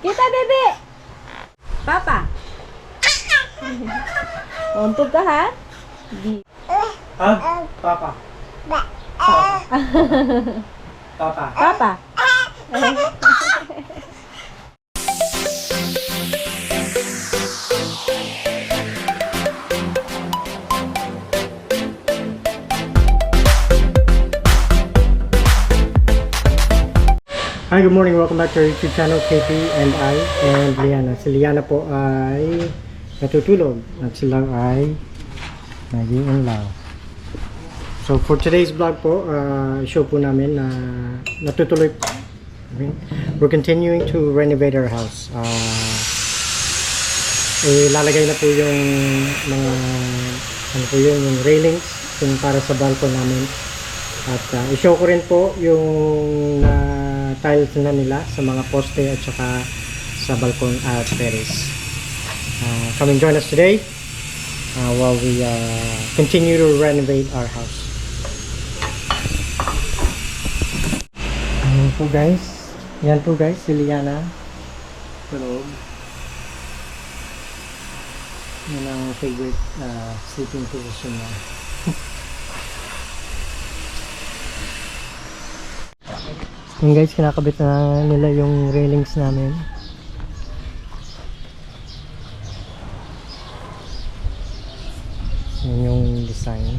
Kita, Dede. Papa. Untog ka, ha? Di. Papa. Papa. Papa. Hi, good morning. Welcome back to our YouTube channel, KP and I and Liana. Si Liana po ay natutulog at sila ay nag-iinlaw. So for today's vlog po, show po namin na natutuloy po. We're continuing to renovate our house. Lalagay na po yung mga yung railings yung para sa balcony namin. At i-show ko rin po yung tiles na nila sa mga poste at saka sa balcon at terrace. Come and join us today while we continue to renovate our house. Ayan po guys. Yan po guys, si Liana. Hello. Yan ang favorite sleeping position niya. Yun guys, kinakabit na nila yung railings namin. Yun yung design.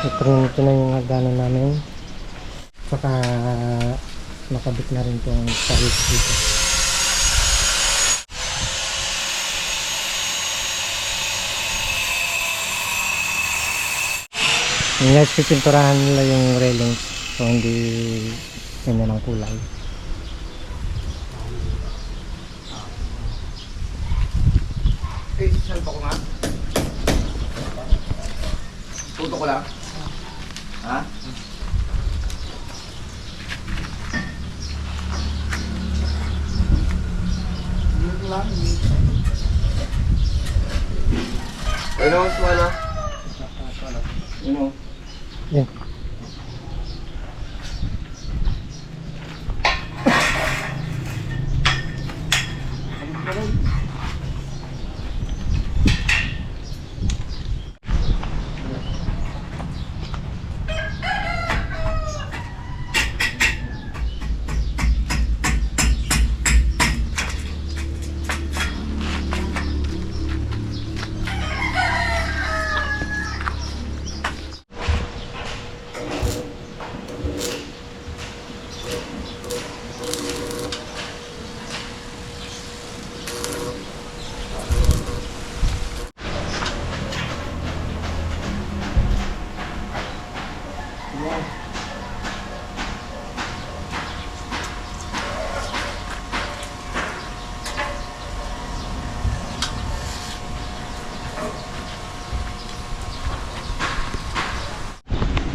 Ito na yung hagdanan namin. Saka nakabit na rin itong tiles dito. Yung guys, pipinturahan nila yung railings so hindi ganyan ang kulay. Salpa ko nga. Tuto ko lang. Ha? Dito lang. Ano ang smala? Ano? Yan.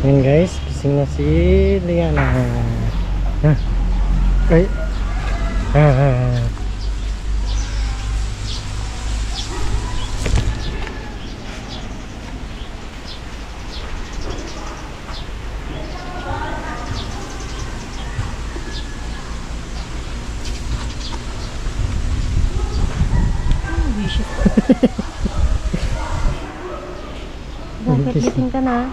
Ayan guys, gising na si Liana. Ay. Bakit gising ka na?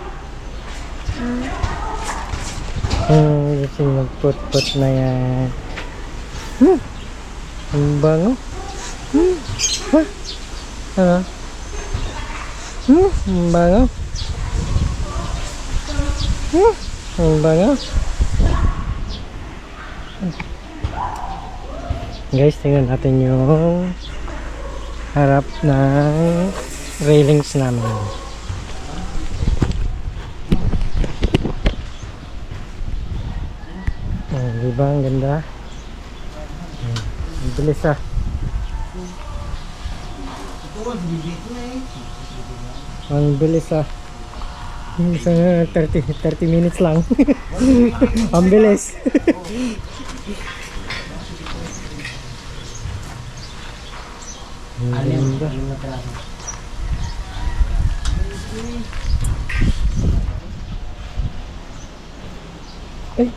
Gising magput-put na yan. Ang bango. Ano? Ang bango. Ang bango. Guys, tingnan natin yung harap ng railings namin. Diba ang ganda? Ang bilis ah. Ang bilis ah. Isang 30 minutes lang. Ang bilis. Ang ganda. Ay,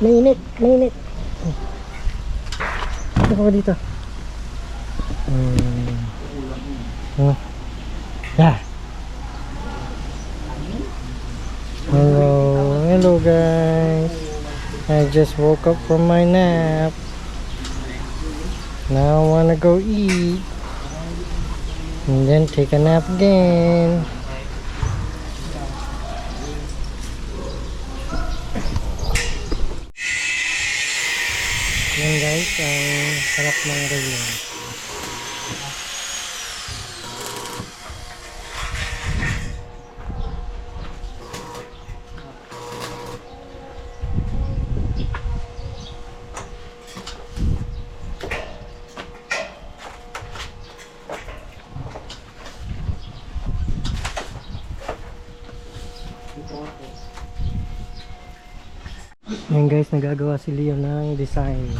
mainit, mainit. Ano ka ba dito? Oh. Yeah. Hello guys. I just woke up from my nap. Now I wanna go eat. And then take a nap again. Yan guys, ang sarap ng railing. Yan guys, nagagawa si Leo ng design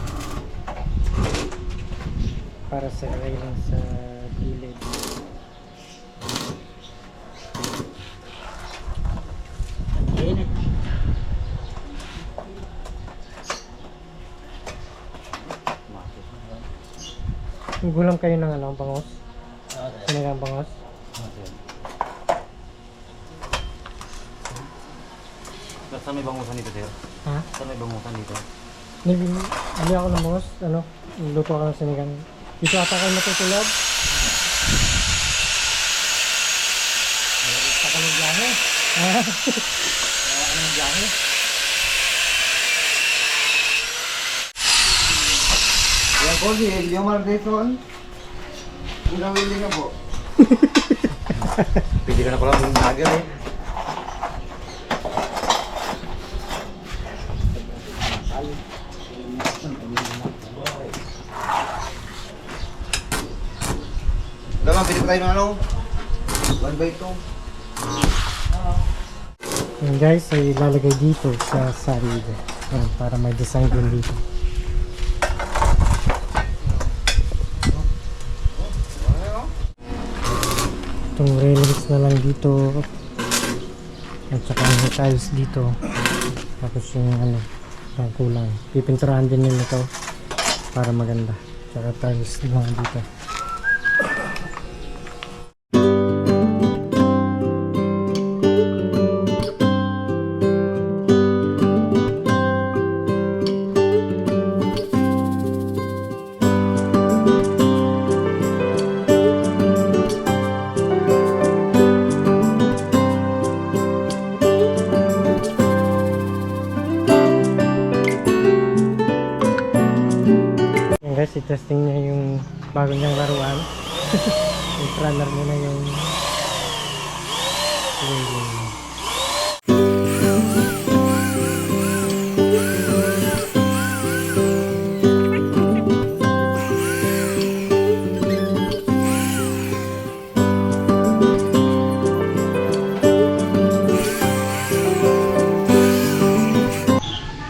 para sa railing sa gilid. Gulam kayo ng ano, bangos? Sinigang bangos? Saan may bangusan dito, sir? Ha? Saan may bangusan dito? Bili ako ng bangos, ano? Luto ako ng sinigang. Dito ata kayo matutulog? Sa kalong biyahe? Ha? Anong biyahe? Yan po, si Elio Mardeson. Kung nawili ka po. Pwede ka na pala ng nagal eh. Laman, pwede pa tayo ng ano? 1x2. Yan guys, ay ilalagay dito sa sarili. Yan, para may design din dito. Itong railings na lang dito. At saka yung tiles dito. Tapos yung ano, yung kulang. Pipinturahan din nila ito para maganda. Tsaka tiles lang dito. Guys, i-testing niya yung bago niyang laruan. Yung runner niya na yung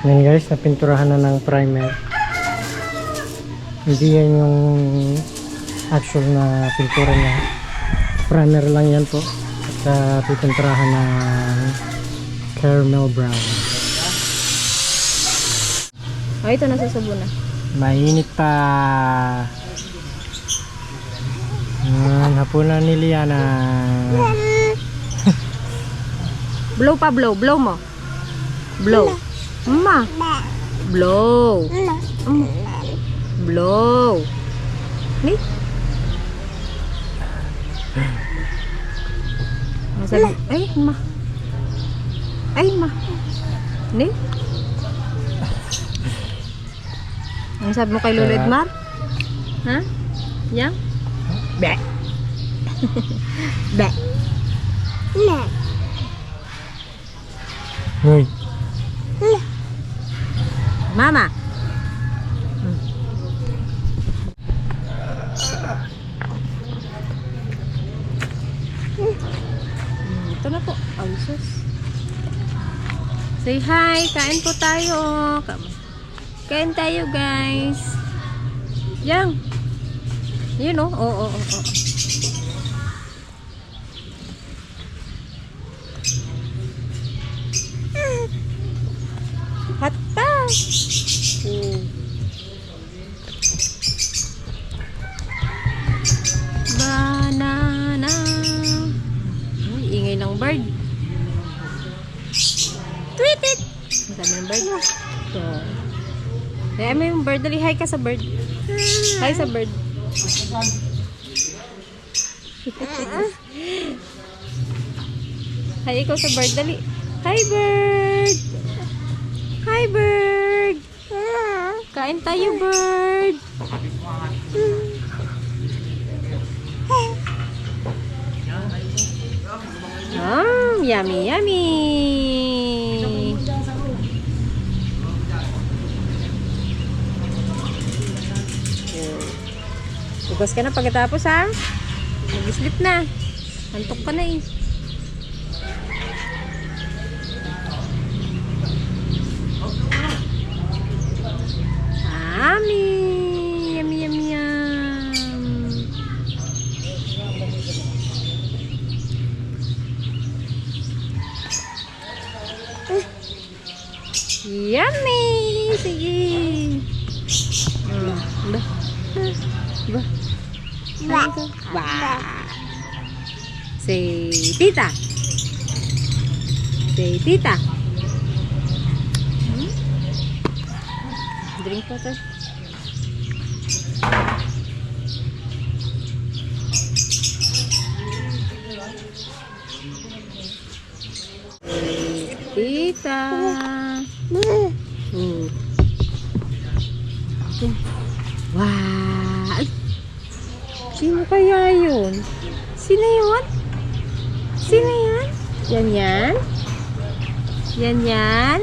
yan guys, napinturahan na ng primer. Hindi yan yung actual na pintura niya. Primer lang yan po. At pipinturahan ng caramel brown. Oh, ito nasasabo na. Mainit pa. Hapunan ni Liana. Blow pa, blow. Blow mo. Blow. Ma. Blow. Blow. Ni? Masabi. Ay, ma. Ay, ma. Ni? Ang sabi mo kay Lolo Edmar? Ha? Yang? Be. Be. Ne. Hoy. Mama. Ito na po. Ay, sus. Say hi. Kain po tayo. Kain tayo, guys. Yang. Yun, oh. Oo. bird. So, kaya mo yung bird. Dali, hi ka sa bird. Hi sa bird. Hi, ikaw sa bird. Dali. Hi, bird. Hi, bird. Kain tayo, bird. Yummy, yummy. Hugas ka na pagkatapos, ha? Mag-sleep na. Antok ka na eh. Yummy! Yummy, yummy, yum! Yummy! Sige! Ba? Ba? Ba? Say tita! Say tita! Drink pa to. Tita. Wow. Sino kaya yun? Sino yun? Sino yan? Yan yan? Yan yan?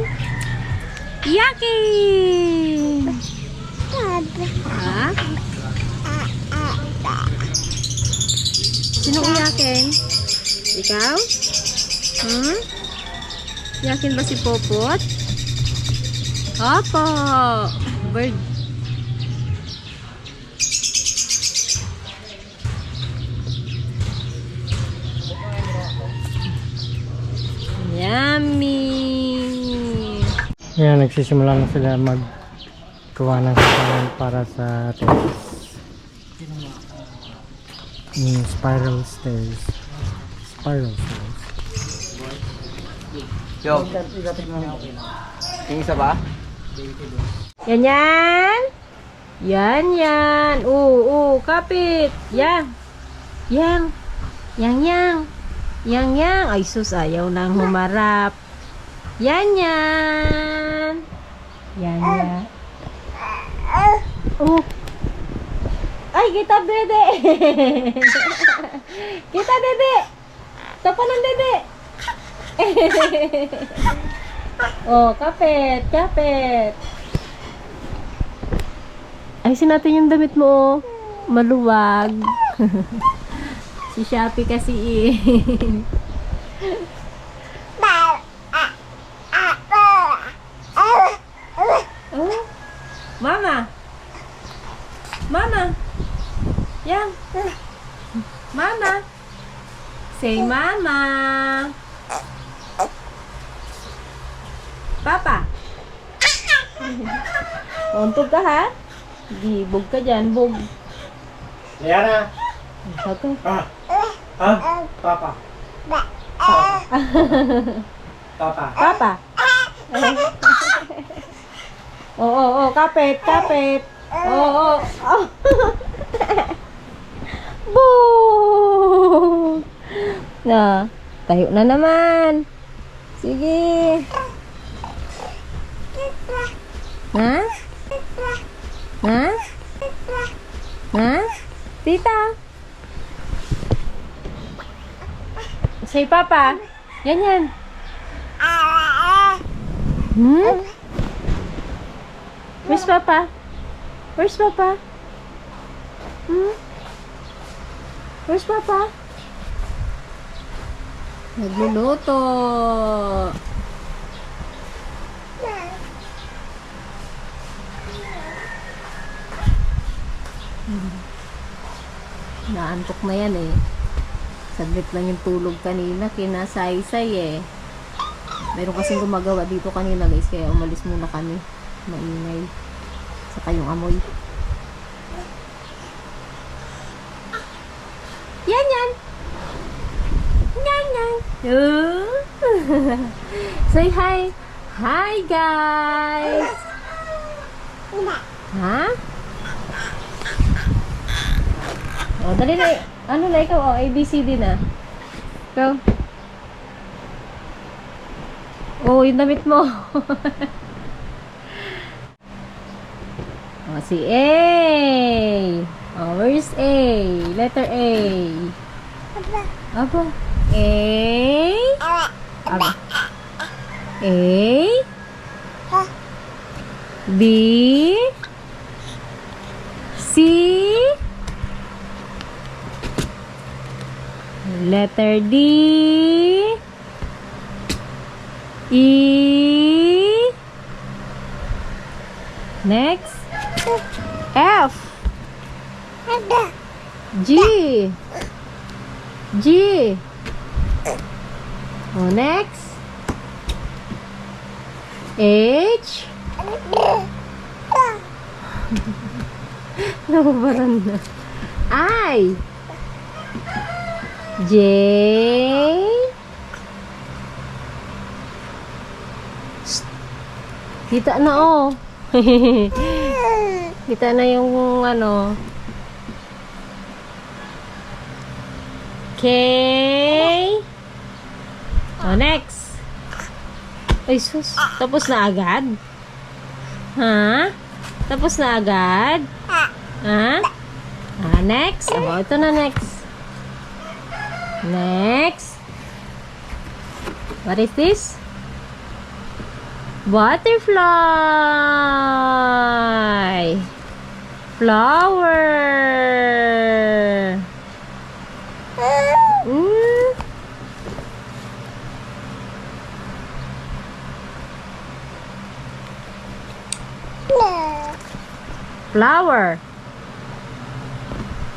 Yaki! Ha? Sino iyakin? Ikaw? Hmm? Yakin ba si Popot? Opo! Bird. Yummy! Ayan, nagsisimula na sila maggawa ng sasakyan para sa test. Spiral stairs. Spiral stairs. Yo. Yung isa ba? Yan yan! Yan yan! Kapit! Yang! Yang! Yang yang! Yang yang! Ay sus, ayaw nang humarap. Yan yan! Yan yan! Ay, kita dede! Kita dede! Tapa ng dede! Kapit! Kapit! Ayusin natin yung damit mo, maluwag. Si Shopee kasi Mama! Mama! Yang! Mama! Say mama! Papa! Untog ka ha? Bug ka dyan, bug. Liana! Okay. Papa. Papa. Papa! Kapit, kapit. Boo! Na, tayo na naman. Sige. Ha? Ha? Ha? Tita? Say Papa. Yan yan. Where's Papa? Where's Papa? Where's Papa? Nagluluto. Naantok na yan eh. Saglit lang yung tulog kanina, kinasaysay eh. Meron kasing gumagawa dito kanina guys, kaya umalis muna kami. Maingay. Saka yung amoy. Yan yan! Yan yan! Say hi! Hi guys! Ha? O, dali na. Ano na ikaw? O, ABCD na. Ikaw. Oh, yung damit mo. O, si A. Oh, where's A? Letter A. Aba. A. Aba. A. B. C. Letter D. E. Next. F. G. G. Oh, next. H. Nababaran na. I. J. Kita na oh. Kita na yung ano. K. Oh, next. Ay, sus. Tapos na agad? Ha? Tapos na agad? Ha? Ah, next. Oh, ito na next. Next. What is this? Butterfly. Flower. Flower.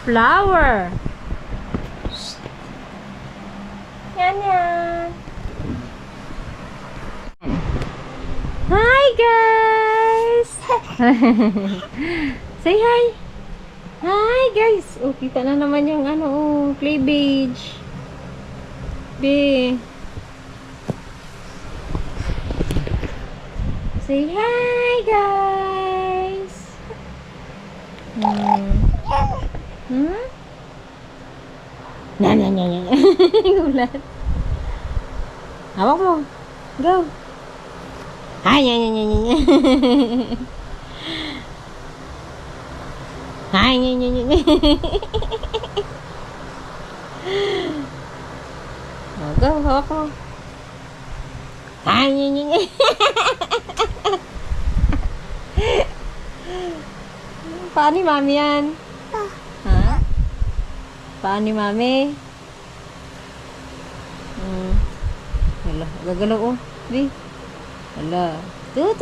Flower. Yan yan. Hi guys. Say hi. Hi guys. Oh, kita na naman yung ano, oh, cleavage. B. Say hi guys. Hmm? Na. Ulat. Hawak mo. Go. Hi, nya. Hi, nya. Oh, go, hawak mo. Hi, nya. Paan ni Mami yan? Ha? Paan ni Mami? Wala, gagalaw oh. Di. Wala. Tut.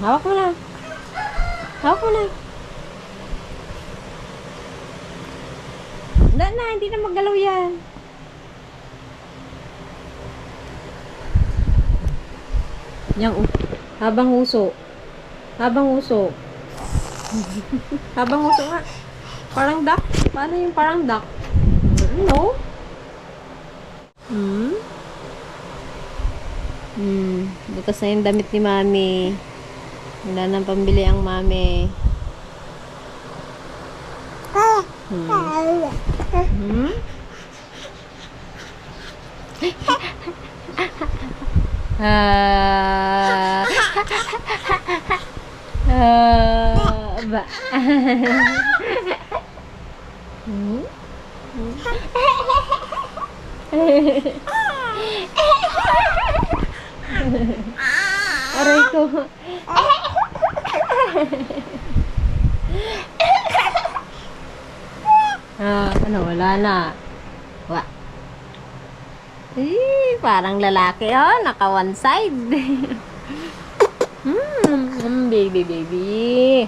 Hawak mo na. Hawak mo na. Hindi na maggalaw yan. Yang habang uso. Habang uso nga. Parang duck. Paano yung parang duck? No? Bukas na yung damit ni Mami. Wala nang pambili ang Mami. Ba. Aray ko. Ano, wala na. Parang lalaki, oh. Naka one side. Baby.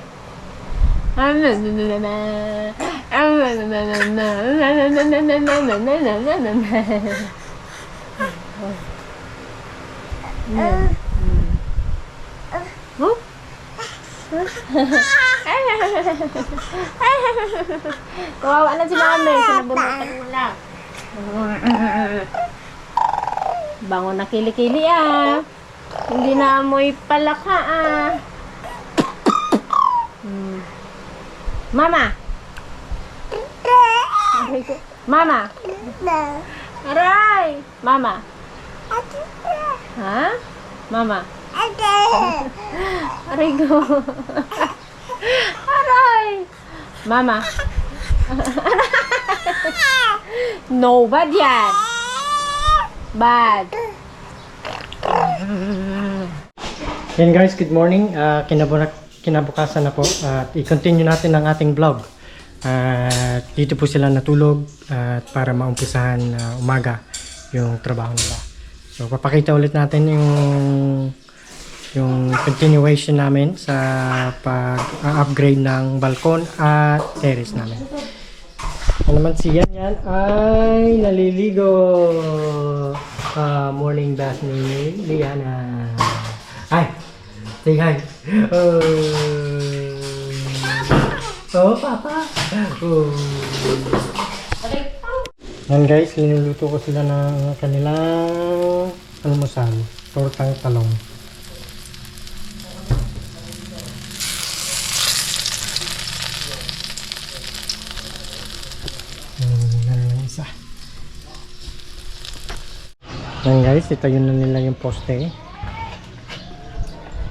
Kawawa na si Mami. Sinabunutan mo na. Bango na kilikili ah. Hindi na amoy palaka ah. Mama. Aray ko. Mama. Aray. Mama. Ha? Mama. Aray ko. Aray. Mama. No, bad yan. Bad. Yan guys, good morning. Kinabukasan na po at i-continue natin ang ating vlog. Dito po sila natulog at para maumpisahan umaga yung trabaho nila. So papakita ulit natin yung continuation namin sa pag-upgrade ng balkon at terrace namin. Ano naman si Yan ay naliligo. Morning bath ni Liana. Ay! Say hi! Oh, Papa! Oh. Yan guys, linuluto ko sila ng kanilang almusal. Tortang talong. Yan guys, itayo na nila yung poste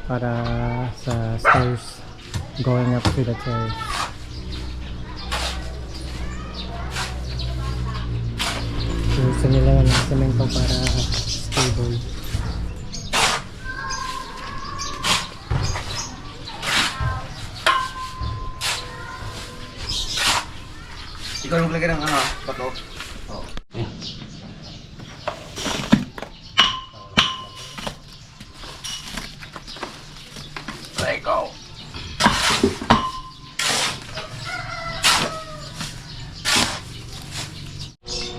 para sa stairs going up to the terrace. Gusto nila ng semento para stable. Ikaw yung lagay ng ano, bato. Oh. Let go.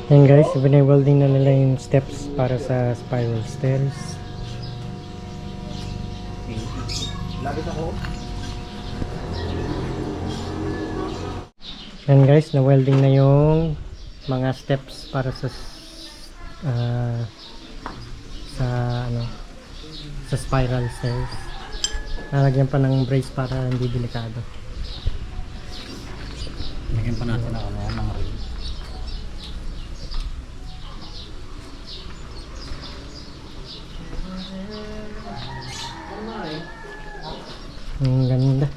Yan guys, welding na nila yung steps para sa spiral stairs. Labit ako. Yan guys, na-welding na yung mga steps para sa spiral stairs. Nalagyan pa ng brace para hindi delikado. Lagyan pa natin ako ng ring. Ang ganda.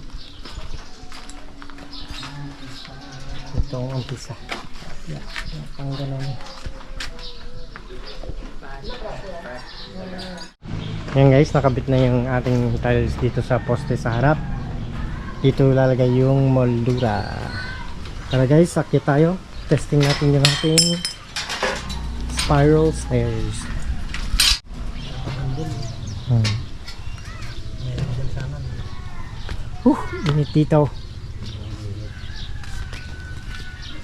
Ito ang umpisa. Yeah, ang ganun. Yan guys, nakabit na yung ating tiles dito sa poste sa harap. Dito lalagay yung moldura. Tara guys, akyat tayo. Testing natin yung ating spiral stairs. Init dito.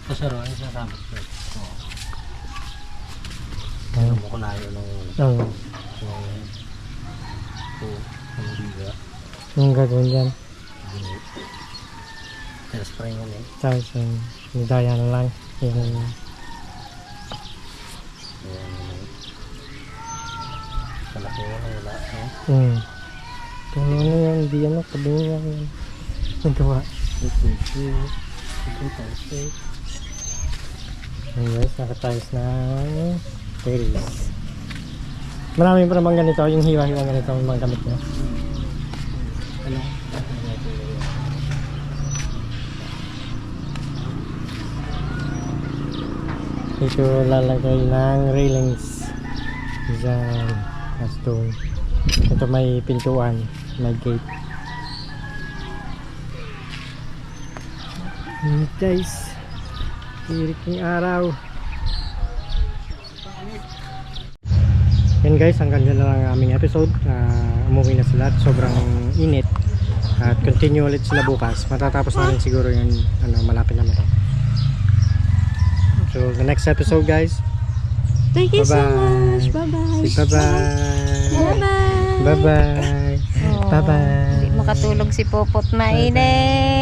Pasaro, ano sa samat ko? Ayun. Mo ko na yun nung biga. Yung gagawin dyan. Kaya spray mo na eh. Tapos nidaya na lang. Yan. Kalaki mo na wala. Kung ano yan, di ano, tabi niya yan. Nagawa. Ayan guys, nakatayos ng terrace. Marami pa naman ganito, yung hiwa-hiwa ganito ang mga gamit niya. Ano? Dito lalagay ng railings. Diyan. Stone. Ito may pintuan, may gate. Guys, tirik ng araw. Yan guys, hanggang dyan na lang ang aming episode. Umuwi na sila at sobrang init. At continue ulit sila bukas. Matatapos na rin siguro yung malapit na matapos. So the next episode guys. Thank you so Bye-bye. much. Bye-bye. Say bye-bye. Bye-bye. Bye-bye. Oh, Bye-bye. Hindi makatulog si Popot, mainit.